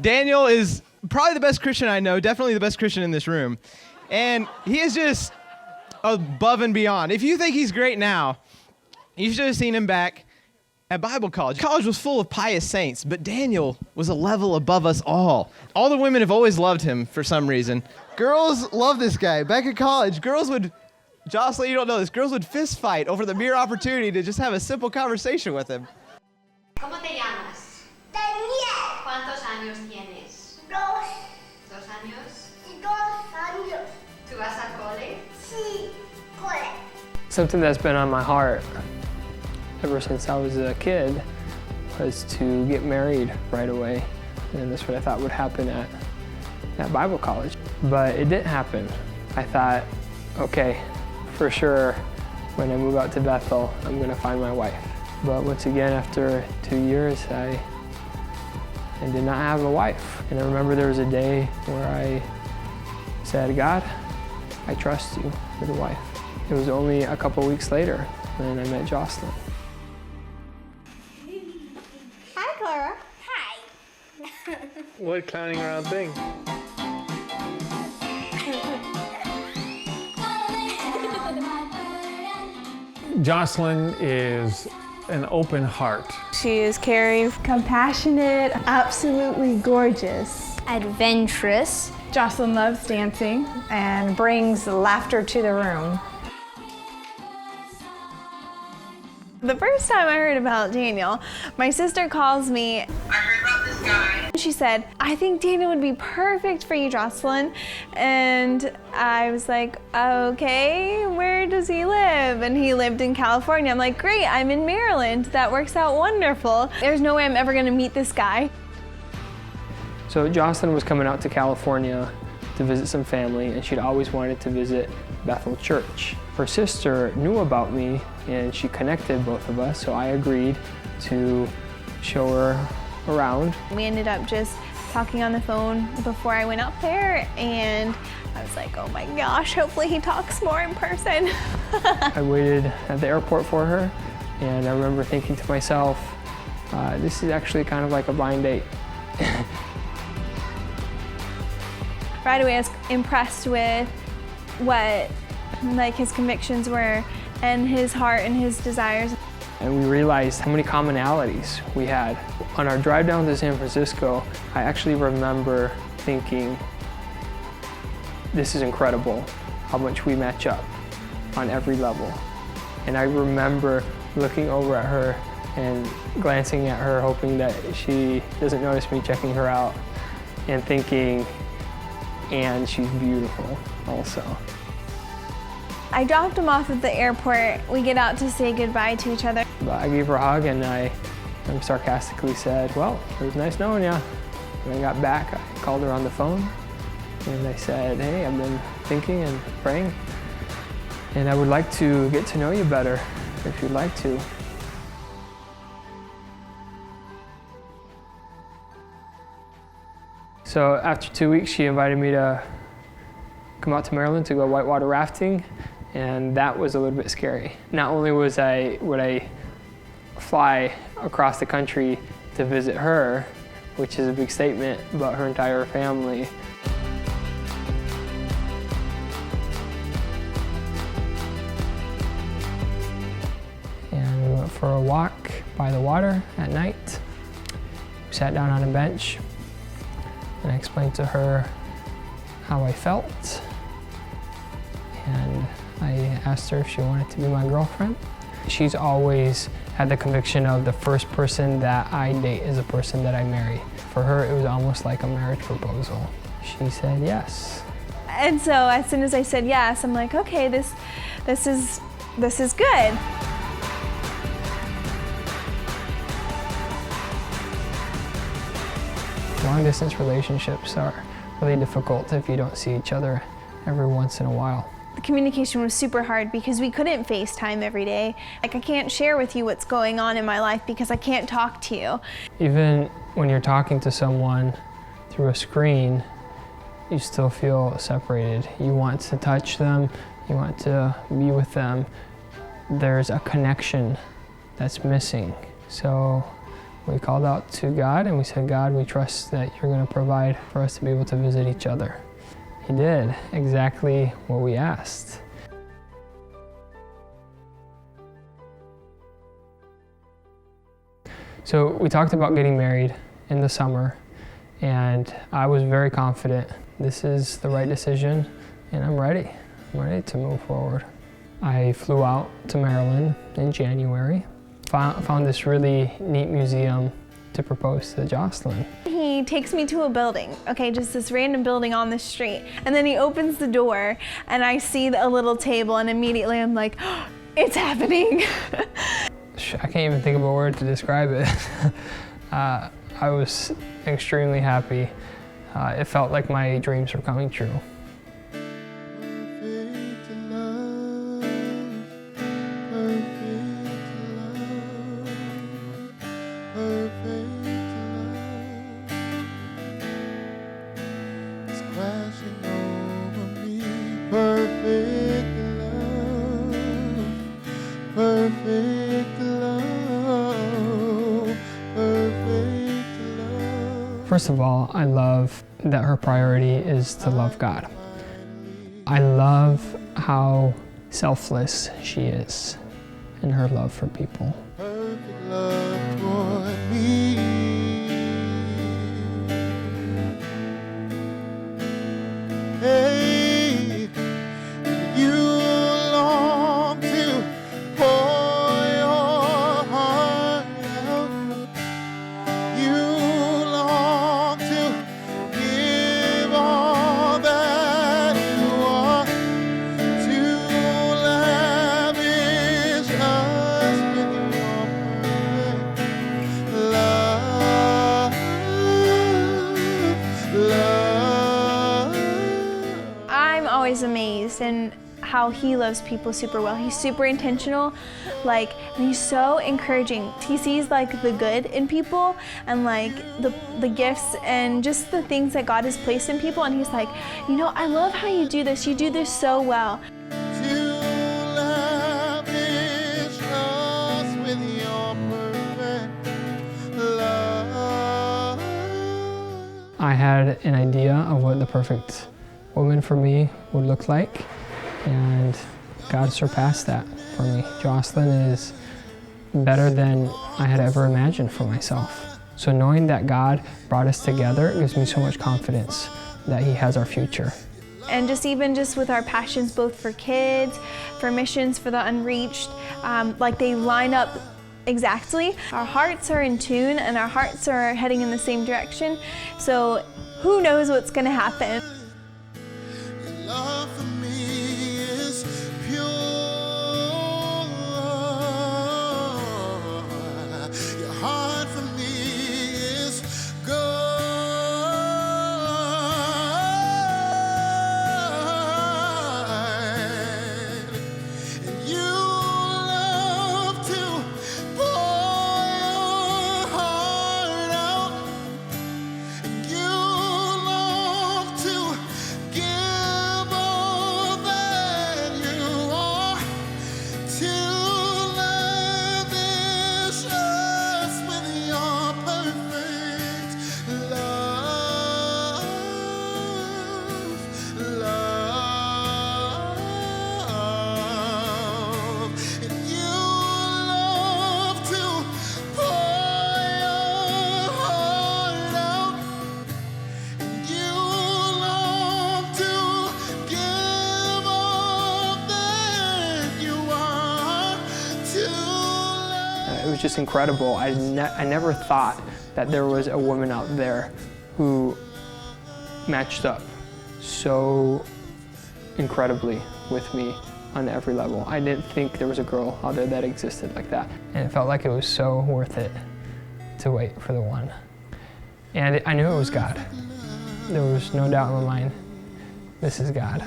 Daniel is probably the best Christian I know, definitely the best Christian in this room. And he is just above and beyond. If you think he's great now, you should have seen him back at Bible college. College was full of pious saints, but Daniel was a level above us all. All the women have always loved him for some reason. Girls love this guy. Back at college, Jocelyn, you don't know this, girls would fist fight over the mere opportunity to just have a simple conversation with him. ¿Cómo te llamas? Daniel. ¿Cuántos años tienes? 2 ¿2 años? y 2 años. ¿Tú vas a cole? Sí, cole. Something that's been on my heart ever since I was a kid was to get married right away. And that's what I thought would happen at Bible college. But it didn't happen. I thought, okay, for sure, when I move out to Bethel, I'm gonna find my wife. But once again, after 2 years, I did not have a wife. And I remember there was a day where I said, God, I trust you with a wife. It was only a couple weeks later when I met Jocelyn. Hi, Clara. Hi. What clowning around thing? Jocelyn is an open heart. She is caring, compassionate, absolutely gorgeous. Adventurous. Jocelyn loves dancing and brings laughter to the room. The first time I heard about Daniel, my sister calls me. I heard about this guy. She said, I think Daniel would be perfect for you, Jocelyn. And I was like, okay, where does he live? And he lived in California. I'm like, great, I'm in Maryland. That works out wonderful. There's no way I'm ever gonna meet this guy. So Jocelyn was coming out to California to visit some family, and she'd always wanted to visit Bethel Church. Her sister knew about me, and she connected both of us, so I agreed to show her around. We ended up just talking on the phone before I went up there, and I was like, oh my gosh, hopefully he talks more in person. I waited at the airport for her, and I remember thinking to myself, this is actually kind of like a blind date. Right away I was impressed with what his convictions were and his heart and his desires. And we realized how many commonalities we had. On our drive down to San Francisco, I actually remember thinking, this is incredible how much we match up on every level. And I remember looking over at her and glancing at her, hoping that she doesn't notice me checking her out, and thinking, and she's beautiful also. I dropped him off at the airport. We get out to say goodbye to each other. But I gave her a hug, and I sarcastically said, well, it was nice knowing you. When I got back, I called her on the phone, and I said, hey, I've been thinking and praying, and I would like to get to know you better, if you'd like to. So after 2 weeks, she invited me to come out to Maryland to go whitewater rafting, and that was a little bit scary. Not only would I fly across the country to visit her, which is a big statement, but her entire family. And we went for a walk by the water at night. We sat down on a bench, and I explained to her how I felt. And I asked her if she wanted to be my girlfriend. She's always had the conviction of the first person that I date is a person that I marry. For her, it was almost like a marriage proposal. She said yes. And so as soon as I said yes, I'm like, okay, this is good. Long distance relationships are really difficult if you don't see each other every once in a while. The communication was super hard because we couldn't FaceTime every day. Like, I can't share with you what's going on in my life because I can't talk to you. Even when you're talking to someone through a screen, you still feel separated. You want to touch them, you want to be with them. There's a connection that's missing. So We called out to God and we said, God, we trust that you're going to provide for us to be able to visit each other. He did exactly what we asked. So we talked about getting married in the summer, and I was very confident this is the right decision, and I'm ready. I'm ready to move forward. I flew out to Maryland in January, found this really neat museum to propose to Jocelyn. He takes me to a building, okay, just this random building on the street, and then he opens the door and I see a little table, and immediately I'm like, oh, it's happening. I can't even think of a word to describe it. I was extremely happy. It felt like my dreams were coming true. First of all, I love that her priority is to love God. I love how selfless she is in her love for people. Perfect love toward me. Hey, you long to pour your heart out. You long to give all that you are, to lavish us with your perfect love. I'm always amazed in how he loves people super well. He's super intentional, and he's so encouraging. He sees the good in people and the gifts and just the things that God has placed in people, and he's like, I love how you do this. You do this so well. To lavish us with your perfect love. I had an idea of what the perfect woman for me would look like, and God surpassed that for me. Jocelyn is better than I had ever imagined for myself. So knowing that God brought us together gives me so much confidence that He has our future. And just with our passions, both for kids, for missions, for the unreached, they line up exactly. Our hearts are in tune and our hearts are heading in the same direction. So who knows what's gonna happen? Your love for me is pure. Your heart for me is good. And you love to pour your heart out. And you long to give all that you are, to lavish us with your perfect love. And you love to pour your heart out. You long to give all that you are to It was just incredible. I never thought that there was a woman out there who matched up so incredibly with me on every level. I didn't think there was a girl out there that existed like that. And it felt like it was so worth it to wait for the one. And I knew it was God. There was no doubt in my mind, this is God.